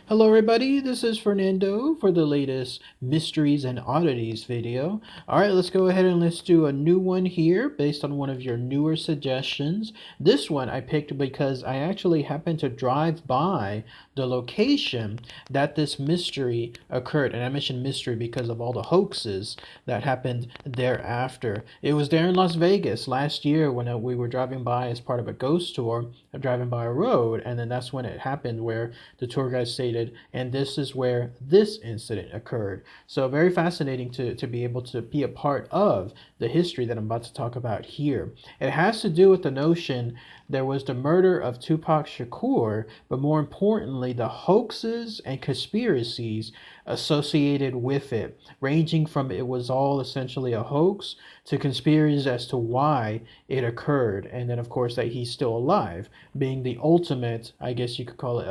Hello everybody, this is Fernando for the latest Mysteries and Oddities video. Alright, let's go ahead and let's do a new one here based on one of your newer suggestions. This one I picked because I actually happened to drive by the location that this mystery occurred. And I mentioned mystery because of all the hoaxes that happened thereafter. It was there in Las Vegas last year when we were driving by as part of a ghost tour, driving by a road, and then that's when it happened where the tour guide stated, and this is where this incident occurred. So very fascinating to be able to be a part of the history that I'm about to talk about here. It has to do with the notion there was the murder of Tupac Shakur, but more importantly, the hoaxes and conspiracies associated with it, ranging from it was all essentially a hoax to conspiracies as to why it occurred, and then of course that he's still alive, being the ultimate, I guess you could call it,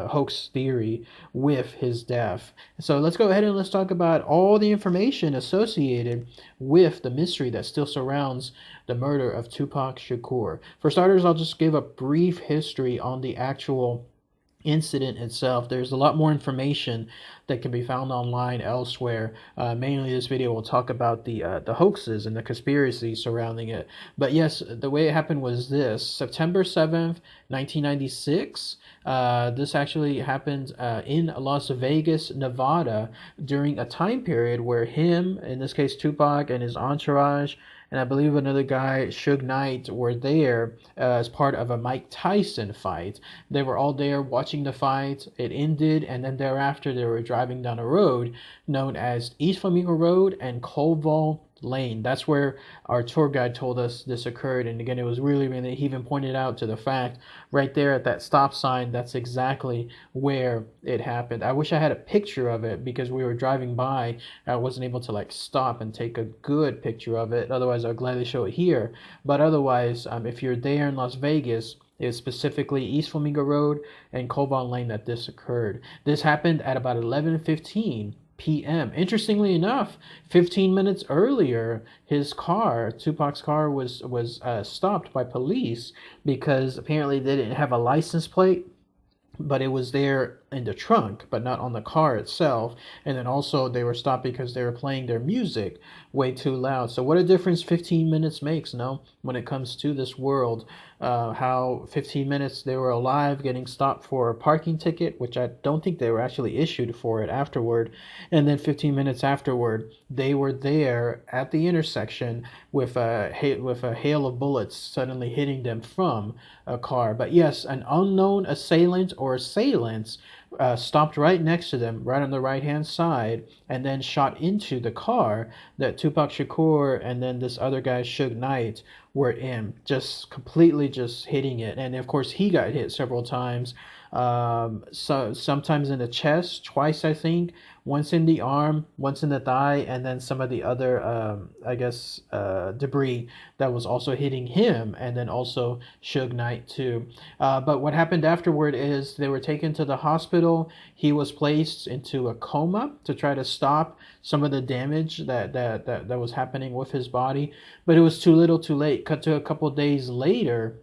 hoax theory with his death. So let's go ahead and let's talk about all the information associated with the mystery that still surrounds the murder of Tupac Shakur. For starters, I'll just give a brief history on the actual incident itself. There's a lot more information that can be found online elsewhere. Mainly, this video will talk about the hoaxes and the conspiracy surrounding it. But yes, the way it happened was this: September 7th, 1996. This actually happened in Las Vegas, Nevada, during a time period where him, in this case Tupac, and his entourage, and I believe another guy, Suge Knight, were there as part of a Mike Tyson fight. They were all there watching the fight. It ended, and then thereafter they were driving down a road known as East Flamingo Road and Colville Lane. That's where our tour guide told us this occurred. And again, it was really, he even pointed out to the fact right there at that stop sign, that's exactly where it happened. I wish I had a picture of it because we were driving by. I wasn't able to like stop and take a good picture of it. Otherwise, I'll gladly show it here. But otherwise, if you're there in Las Vegas, it's specifically East Flamingo Road and Colville Lane that this occurred. This happened at about 11:15 p.m. Interestingly enough, 15 minutes earlier, his car, Tupac's car, was stopped by police because apparently they didn't have a license plate, but it was there in the trunk, but not on the car itself. And then also they were stopped because they were playing their music way too loud. So what a difference 15 minutes makes, no? When it comes to this world, how 15 minutes they were alive, getting stopped for a parking ticket, which I don't think they were actually issued for it afterward. And then 15 minutes afterward, they were there at the intersection with a hail of bullets suddenly hitting them from a car. But yes, an unknown assailant or assailants stopped right next to them, right on the right-hand side, and then shot into the car that Tupac Shakur and then this other guy, Suge Knight, were in, just completely just hitting it. And of course, he got hit several times, so sometimes in the chest, twice I think, once in the arm, once in the thigh, and then some of the other, debris that was also hitting him, and then also Suge Knight too. But what happened afterward is they were taken to the hospital. He was placed into a coma to try to stop some of the damage that was happening with his body, but it was too little, too late. Cut to a couple days later,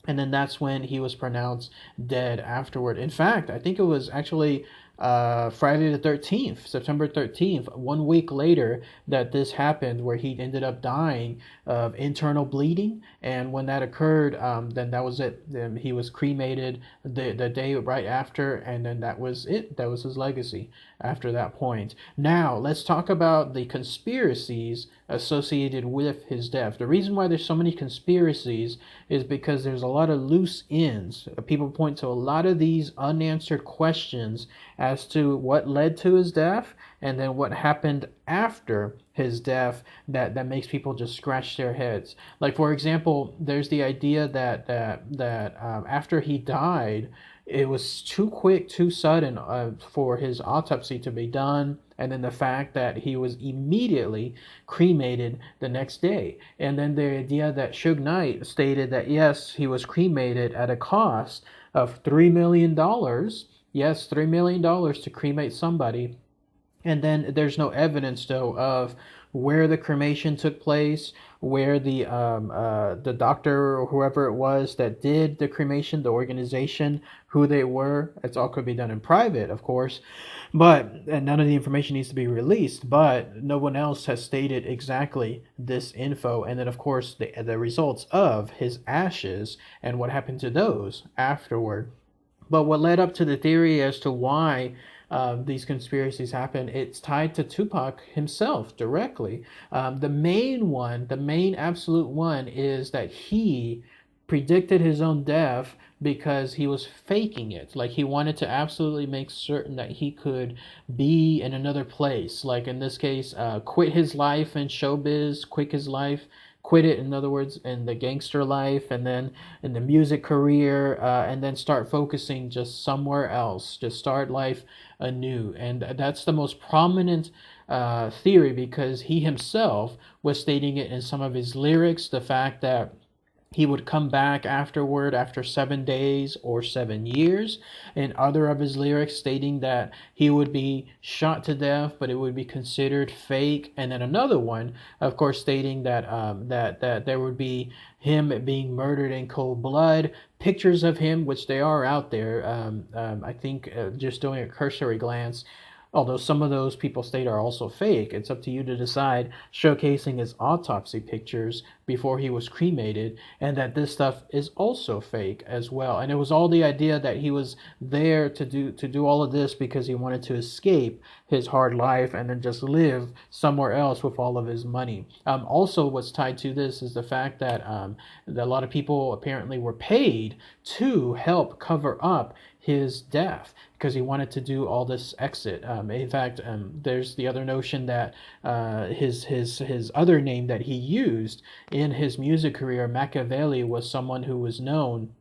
and then that's when he was pronounced dead afterward. In fact, I think it was actually Friday the 13th, September 13th, 1 week later, that this happened, where he ended up dying of internal bleeding. And when that occurred, then that was it. Then he was cremated the day right after, and then that was it. That was his legacy after that point. Now, let's talk about the conspiracies associated with his death. The reason why there's so many conspiracies is because there's a lot of loose ends. People point to a lot of these unanswered questions as to what led to his death and then what happened after his death that makes people just scratch their heads. Like, for example, there's the idea that after he died, it was too quick, too sudden for his autopsy to be done, and then the fact that he was immediately cremated the next day. And then the idea that Suge Knight stated that yes, he was cremated at a cost of $3 million. Yes, $3 million to cremate somebody. And then there's no evidence, though, of where the cremation took place, where the doctor or whoever it was that did the cremation, the organization, who they were. It's all could be done in private, of course, but and none of the information needs to be released. But no one else has stated exactly this info, and then of course the results of his ashes and what happened to those afterward. But what led up to the theory as to why these conspiracies happen, it's tied to Tupac himself directly. The main one, the main absolute one, is that he predicted his own death because he was faking it. Like he wanted to absolutely make certain that he could be in another place. Like in this case, quit his life in showbiz, quit his life, quit it, in other words, in the gangster life, and then in the music career, and then start focusing just somewhere else, just start life anew. And that's the most prominent theory, because he himself was stating it in some of his lyrics, the fact that he would come back afterward after 7 days or 7 years. In other of his lyrics, stating that he would be shot to death, but it would be considered fake. And then another one, of course, stating that that there would be him being murdered in cold blood. Pictures of him, which they are out there. I think just doing a cursory glance, although some of those people state are also fake. It's up to you to decide, showcasing his autopsy pictures before he was cremated, and that this stuff is also fake as well. And it was all the idea that he was there to do all of this because he wanted to escape his hard life and then just live somewhere else with all of his money. Also, what's tied to this is the fact that a lot of people apparently were paid to help cover up his death because he wanted to do all this exit. In fact, there's the other notion that his other name that he used in his music career, Machiavelli, was someone who was known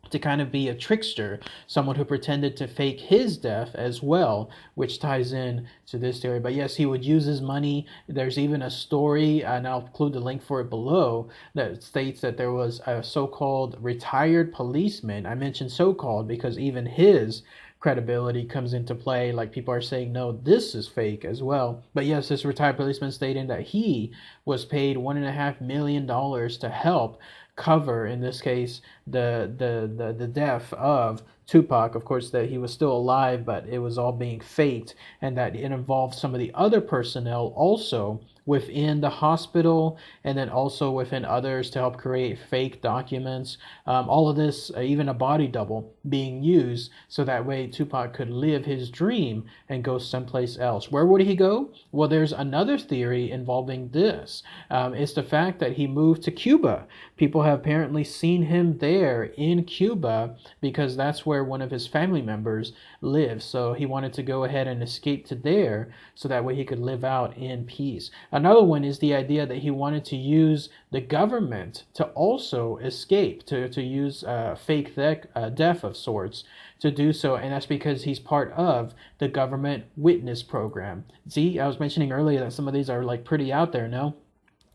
to kind of be a trickster, someone who pretended to fake his death as well, which ties in to this theory. But yes, he would use his money. There's even a story, and I'll include the link for it below, that states that there was a so-called retired policeman. I mentioned so-called because even his credibility comes into play. Like people are saying, no, this is fake as well. But yes, this retired policeman stating that he was paid $1.5 million to help cover, in this case, the death of Tupac. Of course, that he was still alive, but it was all being faked, and that it involved some of the other personnel also within the hospital, and then also within others to help create fake documents. All of this, even a body double being used so that way Tupac could live his dream and go someplace else. Where would he go? Well, there's another theory involving this. It's the fact that he moved to Cuba. People have apparently seen him there in Cuba because that's where one of his family members lives. So he wanted to go ahead and escape to there so that way he could live out in peace. Another one is the idea that he wanted to use the government to also escape, to use fake death of sorts to do so, and that's because he's part of the government witness program. See, I was mentioning earlier that some of these are like pretty out there, no?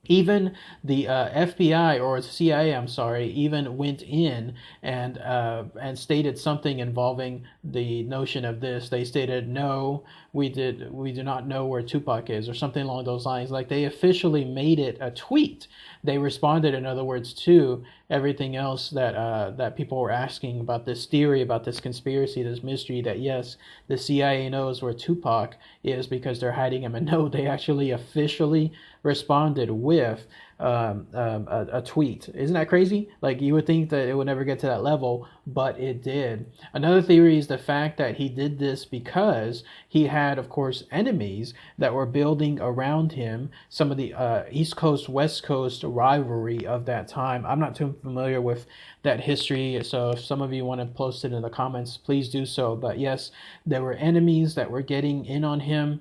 Even the FBI or CIA, I'm sorry, even went in and stated something involving the notion of this. They stated, "No, we do not know where Tupac is," or something along those lines. Like they officially made it a tweet. They responded, in other words, to everything else that people were asking about this theory, about this conspiracy, this mystery. That yes, the CIA knows where Tupac is because they're hiding him, and no, they actually officially responded with a tweet. Isn't that crazy? Like you would think that it would never get to that level, but it did. Another theory is the fact that he did this because he had, of course, enemies that were building around him. Some of the East Coast, West Coast rivalry of that time. I'm not too familiar with that history, so if some of you want to post it in the comments, please do so. But yes, there were enemies that were getting in on him.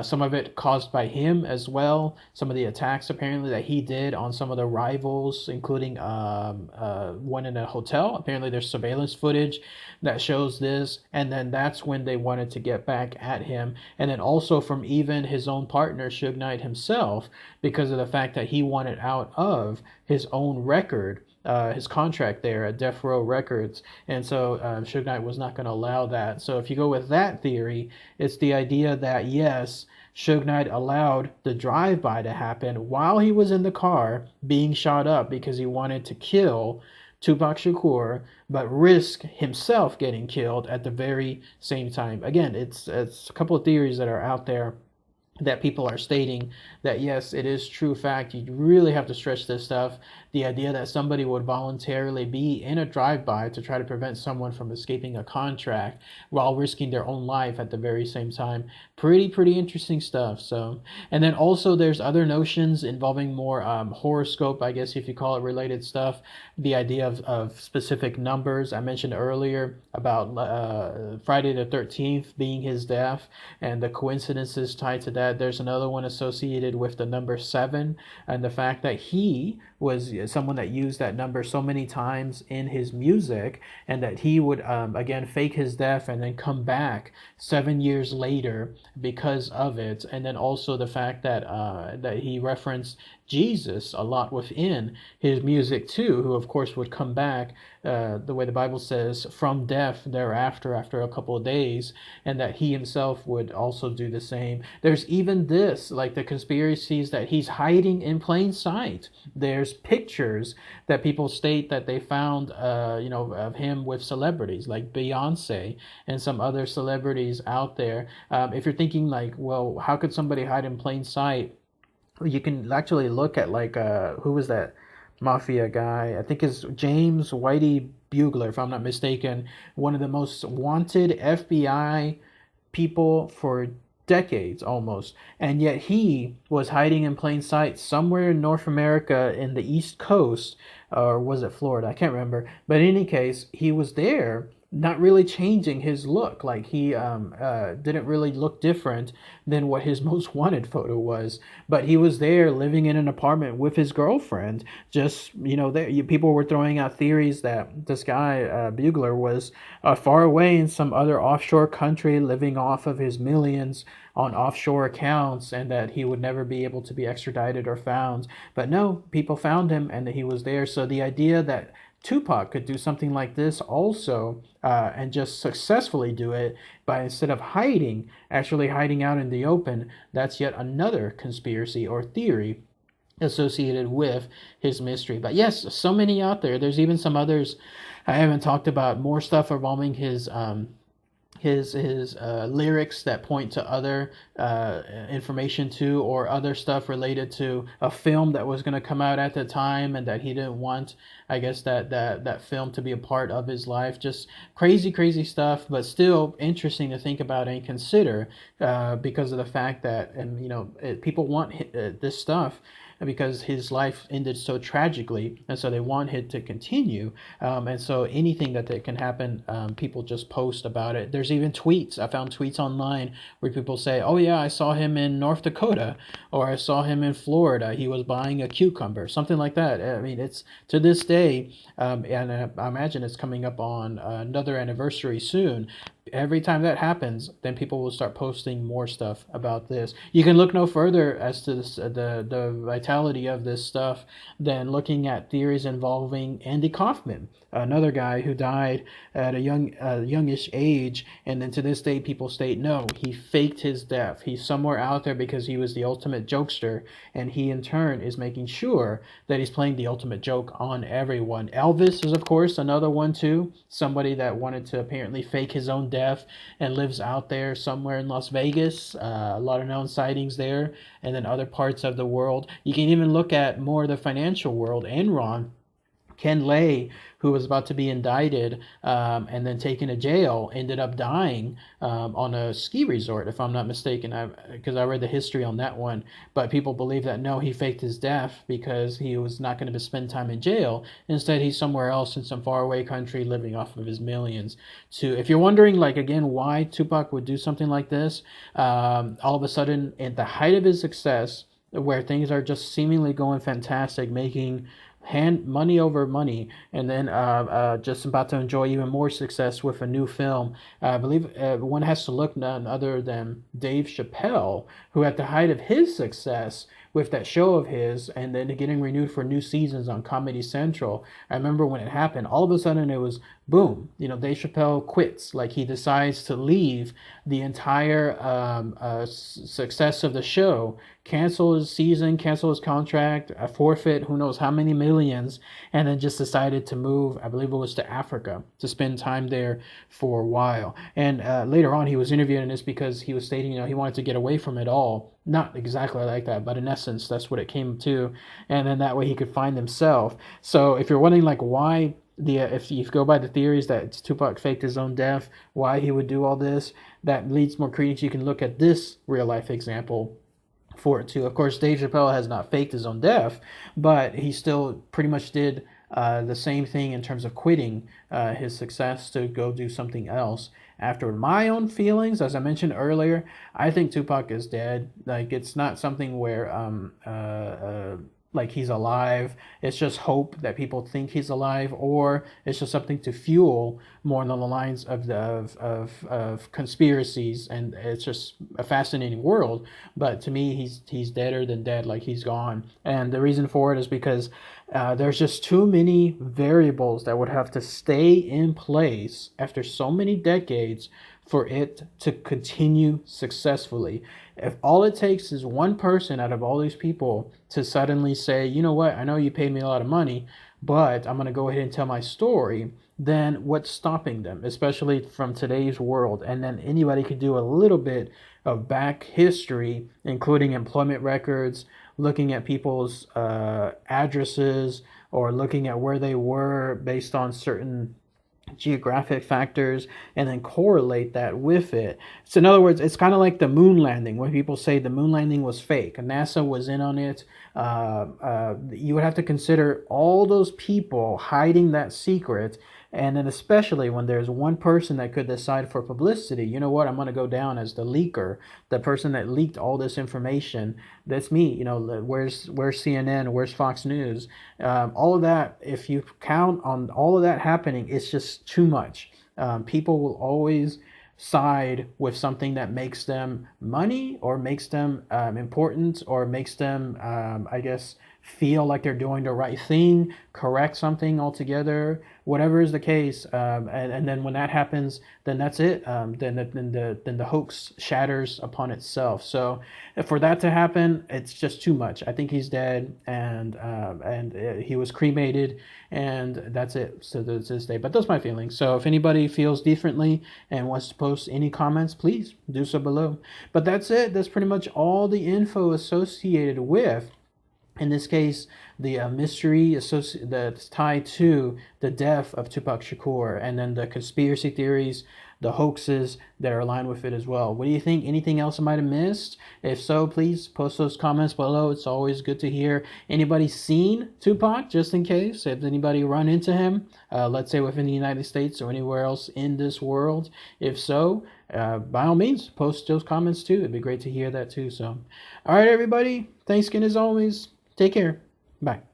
Some of it caused by him as well. Some of the attacks apparently that he did on some of the rivals, including one in a hotel. Apparently there's surveillance footage that shows this, and then that's when they wanted to get back at him. And then also from even his own partner, Suge Knight himself, because of the fact that he wanted out of his own record his contract there at Death Row Records, and so Suge Knight was not going to allow that. So if you go with that theory, it's the idea that yes, Suge Knight allowed the drive-by to happen while he was in the car being shot up because he wanted to kill Tupac Shakur, but risk himself getting killed at the very same time. Again, it's a couple of theories that are out there that people are stating that yes, it is true fact. You really have to stretch this stuff. The idea that somebody would voluntarily be in a drive-by to try to prevent someone from escaping a contract while risking their own life at the very same time. Pretty interesting stuff. So, and then also there's other notions involving more horoscope, I guess if you call it, related stuff. The idea of specific numbers. I mentioned earlier about Friday the 13th being his death and the coincidences tied to that. There's another one associated with the number 7 and the fact that he was someone that used that number so many times in his music, and that he would again fake his death and then come back 7 years later because of it. And then also the fact that that he referenced Jesus a lot within his music too, who of course would come back the way the Bible says from death thereafter after a couple of days, and that he himself would also do the same. There's even this, like the conspiracies that he's hiding in plain sight. There's pictures that people state that they found of him with celebrities like Beyonce and some other celebrities out there. If you're thinking like, well, how could somebody hide in plain sight? You can actually look at like who was that mafia guy? I think is James Whitey Bugler, if I'm not mistaken, one of the most wanted FBI people for decades almost, and yet he was hiding in plain sight somewhere in North America in the East Coast, or was it Florida? I can't remember. But in any case, he was there, not really changing his look. Like he didn't really look different than what his most wanted photo was. But he was there living in an apartment with his girlfriend. Just, people were throwing out theories that this guy, Bugler, was far away in some other offshore country living off of his millions on offshore accounts, and that he would never be able to be extradited or found. But no, people found him and that he was there. So the idea that Tupac could do something like this also, and just successfully do it by, instead of hiding, actually hiding out in the open, that's yet another conspiracy or theory associated with his mystery. But yes, so many out there. There's even some others I haven't talked about, more stuff involving his lyrics that point to other information too, or other stuff related to a film that was going to come out at the time, and that he didn't want, I guess, that film to be a part of his life. Just crazy stuff, but still interesting to think about and consider, because of the fact that, and people want this stuff because his life ended so tragically, and so they want it to continue. And so anything that can happen, people just post about it. There's even tweets. I found tweets online where people say, "Oh yeah, I saw him in North Dakota," or "I saw him in Florida. He was buying a cucumber," something like that. I mean, it's to this day, and I imagine it's coming up on another anniversary soon. Every time that happens, then people will start posting more stuff about this. You can look no further as to this, the vitality of this stuff than looking at theories involving Andy Kaufman, another guy who died at a youngish age, and then to this day people state no, he faked his death. He's somewhere out there because he was the ultimate jokester, and he in turn is making sure that he's playing the ultimate joke on everyone. Elvis is of course another one too, somebody that wanted to apparently fake his own death and lives out there somewhere in Las Vegas. A lot of known sightings there, and then other parts of the world. You can even look at more of the financial world. Enron, Ken Lay, who was about to be indicted and then taken to jail, ended up dying on a ski resort, if I'm not mistaken, because I read the history on that one. But people believe that no, he faked his death because he was not going to spend time in jail. Instead, he's somewhere else in some faraway country living off of his millions. If you're wondering, like, again, why Tupac would do something like this, all of a sudden, at the height of his success, where things are just seemingly going fantastic, making money over money, and then just about to enjoy even more success with a new film. I believe one has to look none other than Dave Chappelle, who at the height of his success with that show of his, and then getting renewed for new seasons on Comedy Central. I remember when it happened, all of a sudden it was boom. Dave Chappelle quits. Like, he decides to leave the entire success of the show, cancel his season, cancel his contract, forfeit who knows how many millions, and then just decided to move, I believe it was to Africa, to spend time there for a while. And later on, he was interviewed in this because he was stating, he wanted to get away from it all. Not exactly like that, but in essence, that's what it came to. And then that way he could find himself. So if you're wondering, like, why if you go by the theories that Tupac faked his own death, why he would do all this, that leads more credence. You can look at this real life example for it too. Of course, Dave Chappelle has not faked his own death, but he still pretty much did the same thing in terms of quitting his success to go do something else. After my own feelings, as I mentioned earlier, I think Tupac is dead. Like, it's not something where like he's alive. It's just hope that people think he's alive, or it's just something to fuel more along the lines of of conspiracies. And it's just a fascinating world. But to me, he's deader than dead. Like, he's gone. And the reason for it is because there's just too many variables that would have to stay in place after so many decades for it to continue successfully. If all it takes is one person out of all these people to suddenly say, you know what, I know you paid me a lot of money, but I'm going to go ahead and tell my story, then what's stopping them, especially from today's world? And then anybody could do a little bit of back history, including employment records, looking at people's addresses, or looking at where they were based on certain geographic factors, and then correlate that with it. So in other words, it's kind of like the moon landing, when people say the moon landing was fake, NASA was in on it. You would have to consider all those people hiding that secret. And then especially when there's one person that could decide for publicity, you know what, I'm going to go down as the leaker, the person that leaked all this information. That's me. Where's CNN? Where's Fox News? All of that, if you count on all of that happening, it's just too much. People will always side with something that makes them money, or makes them important, or makes them, I guess, feel like they're doing the right thing, correct something altogether, whatever is the case. And then when that happens, then that's it. Then the hoax shatters upon itself. So for that to happen, it's just too much. I think he's dead, and he was cremated, and that's it. So to this day. But those are my feelings. So if anybody feels differently and wants to post any comments, please do so below. But that's it. That's pretty much all the info associated with, in this case, the mystery that's tied to the death of Tupac Shakur, and then the conspiracy theories, the hoaxes that are aligned with it as well. What do you think? Anything else I might have missed? If so, please post those comments below. It's always good to hear. Anybody seen Tupac, just in case? If anybody run into him, let's say within the United States or anywhere else in this world? If so, by all means, post those comments too. It'd be great to hear that too. So, all right, everybody. Thanks again as always. Take care. Bye.